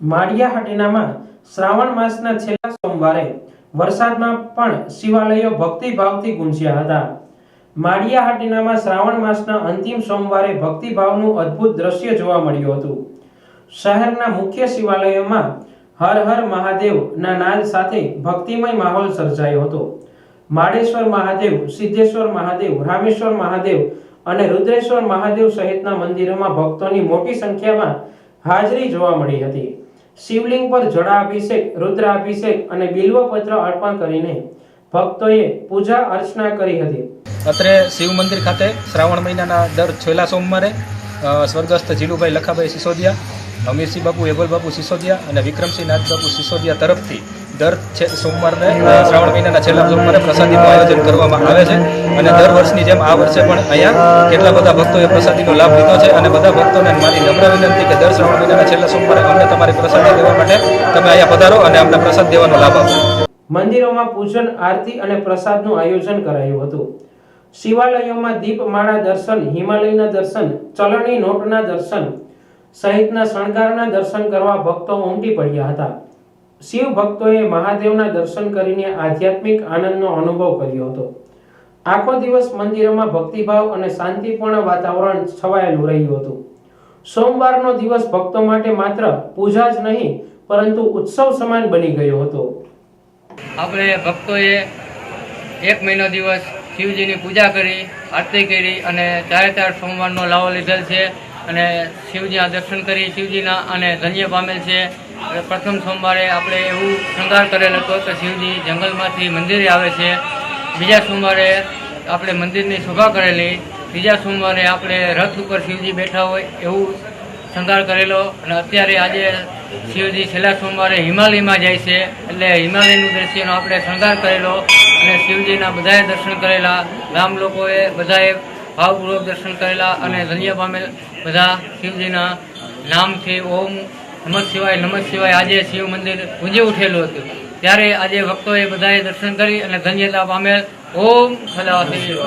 માળિયા હાટીનામાં શ્રાવણ માસના છેલ્લા સોમવારે વરસાદમાં પણ શિવાલયો ભક્તિભાવથી ગુંજ્યા હતા। માળિયા હાટીનામાં શ્રાવણ માસના અંતિમ સોમવારે ભક્તિભાવનું અદ્ભુત દ્રશ્ય જોવા મળ્યું હતું। શહેરના મુખ્ય શિવાલયોમાં હર હર મહાદેવના નાદ સાથે ભક્તિમય માહોલ સર્જાયો હતો। માળેશ્વર મહાદેવ, સિદ્ધેશ્વર મહાદેવ, રામેશ્વર મહાદેવ અને રુદ્રેશ્વર મહાદેવ સહિતના મંદિરોમાં ભક્તોની મોટી સંખ્યામાં હાજરી જોવા મળી હતી। શિવલિંગ પર જળાભિષેક, રુદ્રાભિષેક અને બિલ્વપત્ર અર્પણ કરીને ભક્તોએ પૂજા અર્ચના કરી હતી। અત્રે શિવ મંદિર ખાતે શ્રાવણ મહિનાના દર છેલ્લા સોમવારે સ્વર્ગસ્થ જીલુભાઈ લખાભાઈ સિસોદિયા, અમીરસિંહ બાપુ, હેબલ બાપુ સિસોદિયા અને વિક્રમસિંહ નાથ બાપુ સિસોદિયા તરફથી દર સોમવારને શ્રાવણ મહિનાના છેલ્લા સોમવારે પ્રસાદીનું આયોજન કરવામાં આવે છે અને દર વર્ષની જેમ આ વર્ષે પણ અહીંયા કેટલા બધા ભક્તોએ પ્રસાદીનો લાભ લીધો છે અને બધા ભક્તોને મારી નમ્ર વિનંતી કે દર શ્રાવણ મહિનાના છેલ્લા સોમવારે અમને તમારી પ્રસાદી લેવા માટે તમે અહીંયા પધારો અને અમને પ્રસાદ દેવાનો લાભ આપો। મંદિરોમાં પૂજન, આરતી અને પ્રસાદનું આયોજન કરાયું હતું। શિવાલયોમાં દીપમાળા દર્શન, હિમાલયના દર્શન, ચલણી નોટના દર્શન સહિતના શણગારના દર્શન કરવા ભક્તો ઉમટી પડ્યા હતા। શિવ ભક્તોએ મહાદેવના દર્શન કરીને આધ્યાત્મિક આનંદનો અનુભવ કર્યો હતો। આખો દિવસ મંદિરોમાં ભક્તિભાવ અને શાંતિપૂર્ણ વાતાવરણ છવાયેલું રહ્યું હતું। સોમવારનો દિવસ ભક્તો માટે માત્ર પૂજા જ નહીં પરંતુ ઉત્સવ સમાન બની ગયો હતો। આપણે ભક્તોએ એક મહિનો દિવસ શિવજીની પૂજા કરી, આરતી કરી અને ચારે સોમવારનો લાવો લીધેલ છે અને શિવજીના દર્શન કરી શિવજીના અને ધન્ય પામેલ છે। પ્રથમ સોમવારે આપણે એવું શૃંગાર કરેલ હતો કે શિવજી જંગલમાંથી મંદિરે આવે છે। બીજા સોમવારે આપણે મંદિરની શોભા કરેલી। ત્રીજા સોમવારે આપણે રથ ઉપર શિવજી બેઠા હોય એવું શૃંગાર કરેલો અને અત્યારે આજે શિવજી છેલ્લા સોમવારે હિમાલયમાં જાય છે એટલે હિમાલયનું દ્રશ્યનો આપણે શૃંગાર કરેલો અને શિવજીના બધાએ દર્શન કરેલા। ગામ લોકોએ બધાએ ભાવપૂર્વક દર્શન કરેલા અને ધન્ય પામેલ બધા શિવજીના નામથી ઓમ નમઃ શિવાય, નમઃ શિવાય આજે શિવ મંદિર ગુંજી ઉઠેલું હતું। ત્યારે આજે ભક્તોએ બધાએ દર્શન કરી અને ધન્યતા પામેલ। ઓમ સદાશિવ।